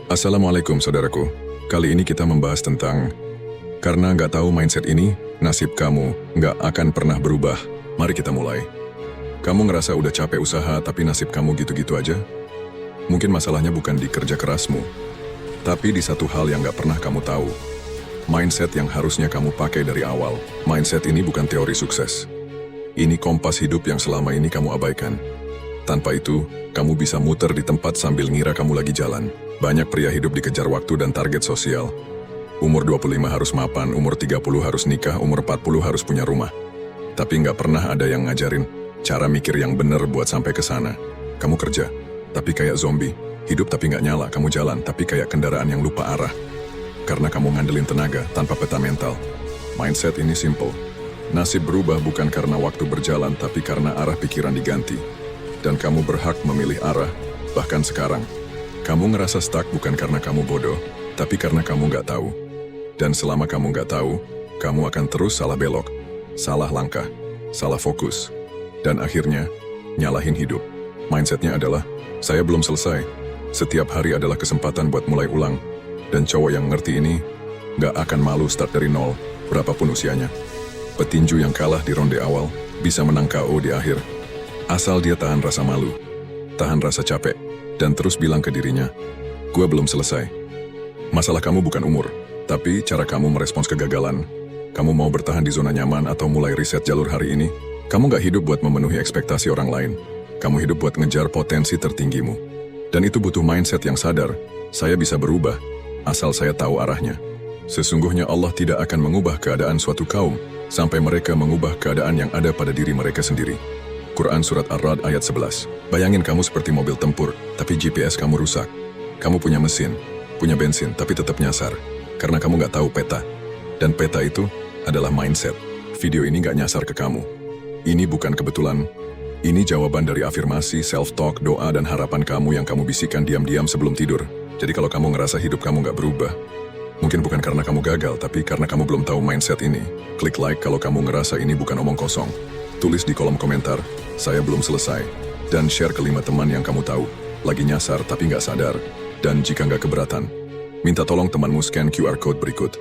Assalamualaikum saudaraku. Kali ini kita membahas tentang karena nggak tahu mindset ini, nasib kamu nggak akan pernah berubah. Mari kita mulai. Kamu ngerasa udah capek usaha tapi nasib kamu gitu-gitu aja? Mungkin masalahnya bukan di kerja kerasmu, tapi di satu hal yang nggak pernah kamu tahu. Mindset yang harusnya kamu pakai dari awal. Mindset ini bukan teori sukses. Ini kompas hidup yang selama ini kamu abaikan. Tanpa itu, kamu bisa muter di tempat sambil ngira kamu lagi jalan. Banyak pria hidup dikejar waktu dan target sosial. Umur 25 harus mapan, umur 30 harus nikah, umur 40 harus punya rumah. Tapi nggak pernah ada yang ngajarin cara mikir yang bener buat sampai ke sana. Kamu kerja, tapi kayak zombie. Hidup tapi nggak nyala, kamu jalan, tapi kayak kendaraan yang lupa arah. Karena kamu ngandelin tenaga tanpa peta mental. Mindset ini simple. Nasib berubah bukan karena waktu berjalan, tapi karena arah pikiran diganti. Dan kamu berhak memilih arah, bahkan sekarang. Kamu ngerasa stuck bukan karena kamu bodoh, tapi karena kamu nggak tahu. Dan selama kamu nggak tahu, kamu akan terus salah belok, salah langkah, salah fokus. Dan akhirnya, nyalahin hidup. Mindsetnya adalah, saya belum selesai. Setiap hari adalah kesempatan buat mulai ulang. Dan cowok yang ngerti ini, nggak akan malu start dari nol, berapapun usianya. Petinju yang kalah di ronde awal, bisa menang KO di akhir. Asal dia tahan rasa malu, tahan rasa capek, dan terus bilang ke dirinya, gue belum selesai. Masalah kamu bukan umur, tapi cara kamu merespons kegagalan. Kamu mau bertahan di zona nyaman atau mulai riset jalur hari ini? Kamu gak hidup buat memenuhi ekspektasi orang lain. Kamu hidup buat ngejar potensi tertinggimu. Dan itu butuh mindset yang sadar, saya bisa berubah, asal saya tahu arahnya. Sesungguhnya Allah tidak akan mengubah keadaan suatu kaum, sampai mereka mengubah keadaan yang ada pada diri mereka sendiri. Quran Surat Ar-Ra'd ayat 11. Bayangin kamu seperti mobil tempur, tapi GPS kamu rusak. Kamu punya mesin, punya bensin, tapi tetap nyasar. Karena kamu nggak tahu peta. Dan peta itu adalah mindset. Video ini nggak nyasar ke kamu. Ini bukan kebetulan. Ini jawaban dari afirmasi, self-talk, doa, dan harapan kamu yang kamu bisikan diam-diam sebelum tidur. Jadi kalau kamu ngerasa hidup kamu nggak berubah, mungkin bukan karena kamu gagal, tapi karena kamu belum tahu mindset ini. Klik like kalau kamu ngerasa ini bukan omong kosong. Tulis di kolom komentar, saya belum selesai. Dan share ke 5 teman yang kamu tahu, lagi nyasar tapi nggak sadar. Dan jika nggak keberatan, minta tolong temanmu scan QR code berikut.